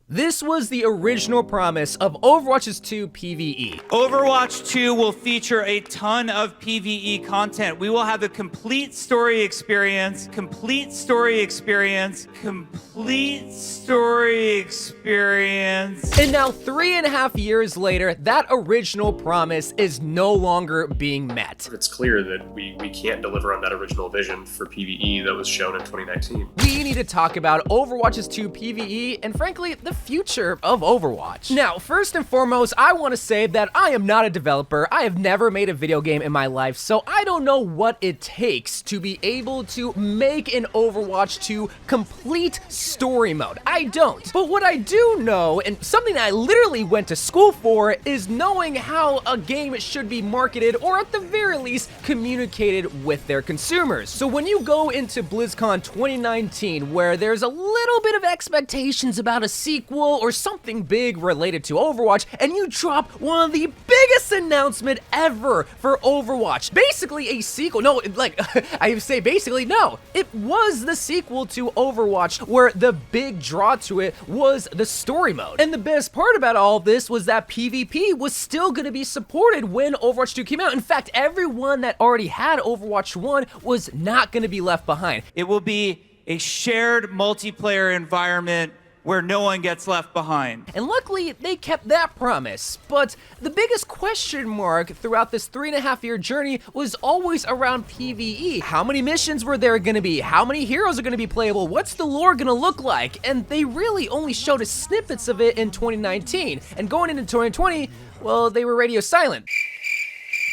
This was the original promise of Overwatch 2 PvE. Overwatch 2 will feature a ton of PvE content. We will have a complete story experience, And now 3.5 years later, that original promise is no longer being met. It's clear that we can't deliver on that original vision for PvE that was shown in 2019. We need to talk about Overwatch 2 PvE and frankly, the future of Overwatch. Now, first and foremost, I want to say that I am not a developer. I have never made a video game in my life, so I don't know what it takes to be able to make an Overwatch 2 complete story mode. I don't. But what I do know, and something that I literally went to school for, is knowing how a game should be marketed, or at the very least, communicated with their consumers. So when you go into BlizzCon 2019, where there's a little bit of expectations about a sequel or something big related to Overwatch, and you drop one of the biggest announcement ever for Overwatch. Basically a sequel. No, like, I say basically, no. It was the sequel to Overwatch, where the big draw to it was the story mode. And the best part about all this was that PvP was still going to be supported when Overwatch 2 came out. In fact, everyone that already had Overwatch 1 was not going to be left behind. it will be a shared multiplayer environment where no one gets left behind. And luckily, they kept that promise. But the biggest question mark throughout this 3.5-year journey was always around PvE. How many missions were there gonna be? How many heroes are gonna be playable? What's the lore gonna look like? And they really only showed us snippets of it in 2019. And going into 2020, well, they were radio silent.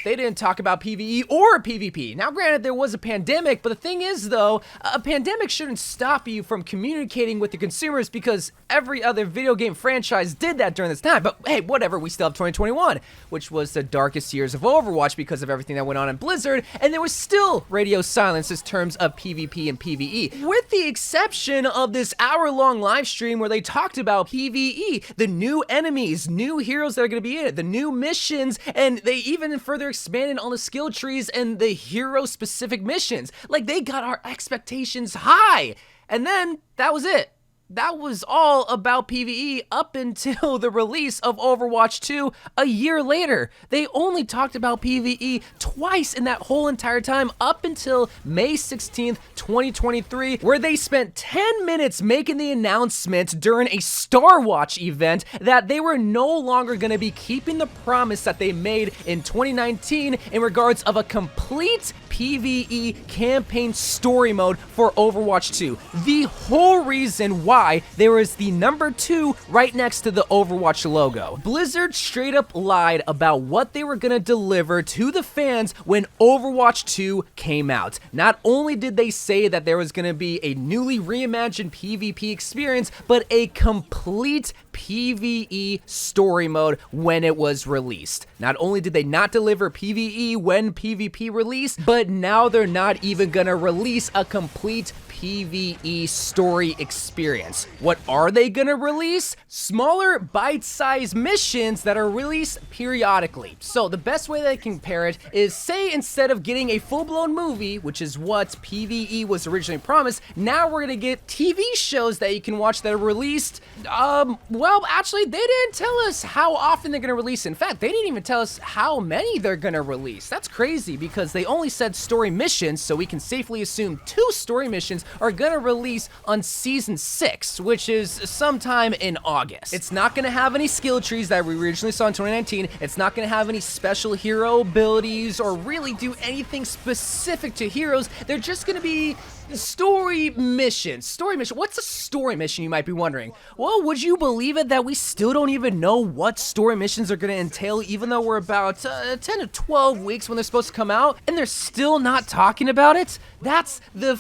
They didn't talk about PvE or PvP. Now, granted, there was a pandemic, but the thing is, though, a pandemic shouldn't stop you from communicating with the consumers because every other video game franchise did that during this time. But hey, whatever, we still have 2021, which was the darkest years of Overwatch because of everything that went on in Blizzard, and there was still radio silence in terms of PvP and PvE, with the exception of this hour-long live stream where they talked about PvE, the new enemies, new heroes that are going to be in it, the new missions, and they even further expanded on the skill trees and the hero-specific missions. Like, they got our expectations high, and then that was it. That was all about PvE up until the release of Overwatch 2 a year later. They only talked about PvE twice in that whole entire time up until May 16th, 2023, where they spent 10 minutes making the announcement during a Star Watch event that they were no longer going to be keeping the promise that they made in 2019 in regards of a complete PvE campaign story mode for Overwatch 2. The whole reason why there was the number 2 right next to the Overwatch logo. Blizzard straight up lied about what they were gonna deliver to the fans when Overwatch 2 came out. Not only did they say that there was gonna be a newly reimagined PvP experience, but a complete PvE story mode when it was released. Not only did they not deliver PvE when PvP released, but now they're not even gonna release a complete PvE story experience. What are they gonna release? Smaller bite-sized missions that are released periodically. So the best way that I can compare it is, say instead of getting a full-blown movie, which is what PvE was originally promised, now we're gonna get TV shows that you can watch that are released. Well, actually, they didn't tell us how often they're gonna release. In fact, they didn't even tell us how many they're gonna release. That's crazy because they only said story missions, so we can safely assume 2 story missions are gonna release on Season 6, which is sometime in August. It's not gonna have any skill trees that we originally saw in 2019. It's not gonna have any special hero abilities or really do anything specific to heroes. They're just gonna be story missions. Story mission. What's a story mission, you might be wondering? Well, would you believe it that we still don't even know what story missions are going to entail, even though we're about 10 to 12 weeks when they're supposed to come out, and they're still not talking about it? That's the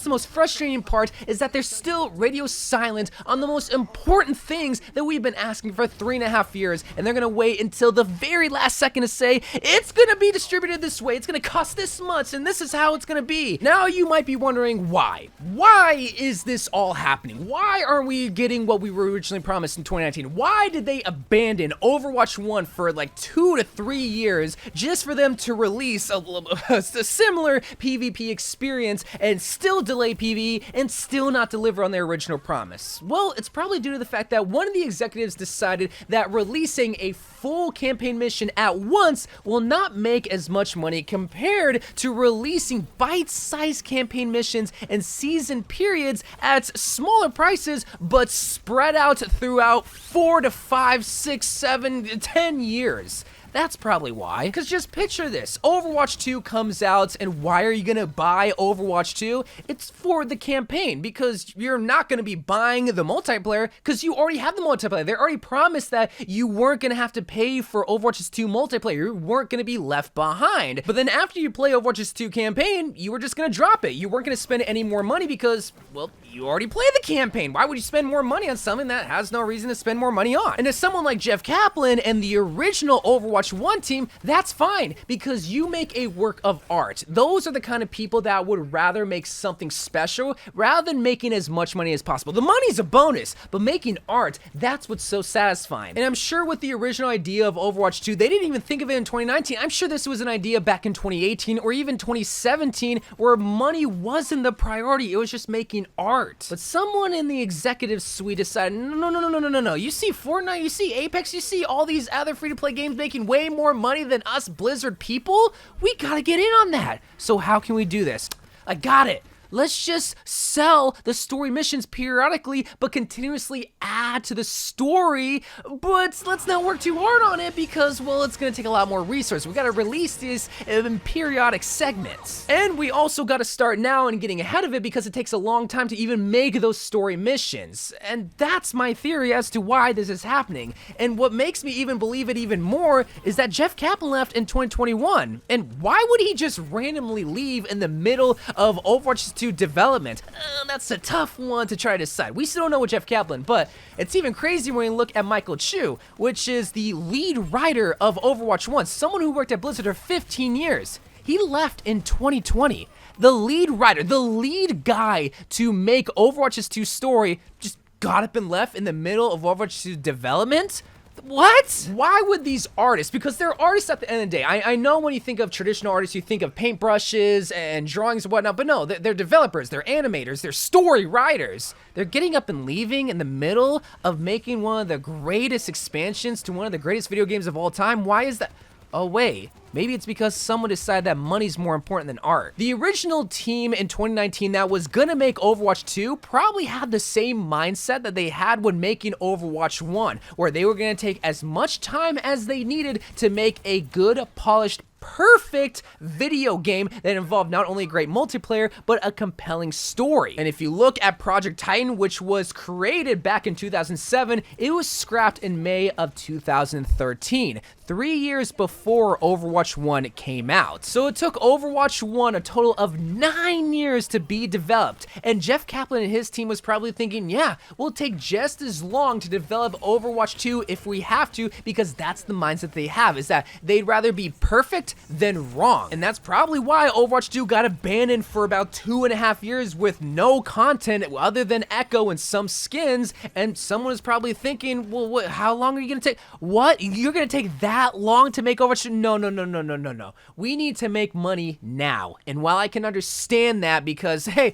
most frustrating part, is that they're still radio silent on the most important things that we've been asking for 3.5 years, and they're going to wait until the very last second to say, it's going to be distributed this way, it's going to cost this much, and this is how it's going to be. Now you might be wondering, wondering why. Why is this all happening? Why aren't we getting what we were originally promised in 2019? Why did they abandon Overwatch 1 for like 2 to 3 years just for them to release a similar PvP experience and still delay PvE and still not deliver on their original promise? Well, it's probably due to the fact that one of the executives decided that releasing a full campaign mission at once will not make as much money compared to releasing bite-sized campaign missions and season periods at smaller prices but spread out throughout 4 to 5, 6, 7, 10 years. That's probably why. Because just picture this. Overwatch 2 comes out, and why are you going to buy Overwatch 2? It's for the campaign, because you're not going to be buying the multiplayer, because you already have the multiplayer. They already promised that you weren't going to have to pay for Overwatch 2 multiplayer. You weren't going to be left behind. But then after you play Overwatch 2 campaign, you were just going to drop it. You weren't going to spend any more money because, well, you already played the campaign. Why would you spend more money on something that has no reason to spend more money on? And as someone like Jeff Kaplan and the original Overwatch 1 team, that's fine, because you make a work of art. Those are the kind of people that would rather make something special rather than making as much money as possible. The money's a bonus, but making art, that's what's so satisfying. And I'm sure with the original idea of Overwatch 2, they didn't even think of it in 2019. I'm sure this was an idea back in 2018 or even 2017 where money wasn't the priority. It was just making art. But someone in the executive suite decided, no. You see Fortnite, you see Apex, you see all these other free-to-play games making way more money than us Blizzard people? We gotta get in on that. So how can we do this? I got it. Let's just sell the story missions periodically, but continuously add to the story. But let's not work too hard on it because, well, it's gonna take a lot more resources. We gotta release these in periodic segments. And we also gotta start now and getting ahead of it because it takes a long time to even make those story missions. And that's my theory as to why this is happening. And what makes me even believe it even more is that Jeff Kaplan left in 2021. And why would he just randomly leave in the middle of Overwatch 2 development? That's a tough one to try to decide. We still don't know what Jeff Kaplan, but it's even crazier when you look at Michael Chu, which is the lead writer of Overwatch 1, someone who worked at Blizzard for 15 years. He left in 2020. The lead writer, the lead guy to make Overwatch 2 story just got up and left in the middle of Overwatch 2 development? What? Why would these artists, because they're artists at the end of the day. I know when you think of traditional artists, you think of paintbrushes and drawings and whatnot, but no, they're developers, they're animators, they're story writers. They're getting up and leaving in the middle of making one of the greatest expansions to one of the greatest video games of all time. Why is that? Oh wait, maybe it's because someone decided that money's more important than art. The original team in 2019 that was gonna make Overwatch 2 probably had the same mindset that they had when making Overwatch 1, where they were gonna take as much time as they needed to make a good, polished, perfect video game that involved not only great multiplayer, but a compelling story. And if you look at Project Titan, which was created back in 2007, it was scrapped in May of 2013, 3 years before Overwatch 1 came out. So it took Overwatch 1 a total of 9 years to be developed. And Jeff Kaplan and his team was probably thinking, yeah, we'll take just as long to develop Overwatch 2 if we have to, because that's the mindset they have, is that they'd rather be perfect than wrong. And that's probably why Overwatch 2 got abandoned for about 2.5 years with no content other than Echo and some skins. And someone is probably thinking, well, how long are you gonna take? What? You're gonna take that long to make Overwatch 2? No. We need to make money now. And while I can understand that, because hey,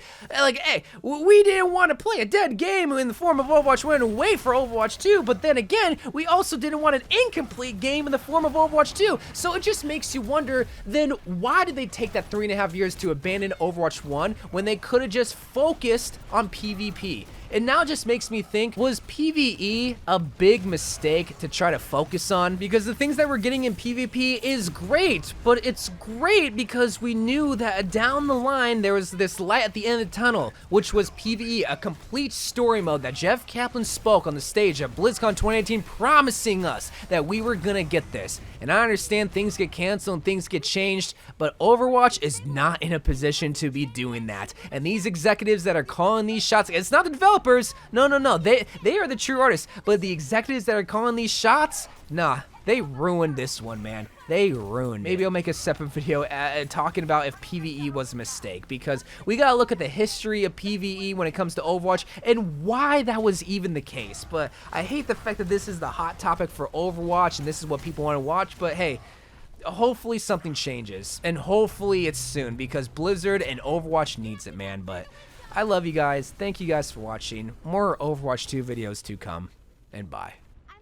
we didn't want to play a dead game in the form of Overwatch 1 and wait for Overwatch 2, but then again, we also didn't want an incomplete game in the form of Overwatch 2. So it just makes you wonder, then why did they take that 3.5 years to abandon Overwatch 1 when they could have just focused on PvP? It now just makes me think, was PvE a big mistake to try to focus on? Because the things that we're getting in PvP is great, but it's great because we knew that down the line there was this light at the end of the tunnel, which was PvE, a complete story mode that Jeff Kaplan spoke on the stage at BlizzCon 2018, promising us that we were gonna get this. And I understand things get canceled and things get changed, but Overwatch is not in a position to be doing that. And these executives that are calling these shots, it's not the developers, no, they are the true artists, but the executives that are calling these shots, nah, they ruined this one, man. They ruined it. Maybe I'll make a separate video talking about if PvE was a mistake, because we gotta look at the history of PvE when it comes to Overwatch and why that was even the case. But I hate the fact that this is the hot topic for Overwatch and this is what people want to watch, but hey, hopefully something changes, and hopefully it's soon, because Blizzard and Overwatch needs it, man. But I love you guys. Thank you guys for watching. More Overwatch 2 videos to come, and bye.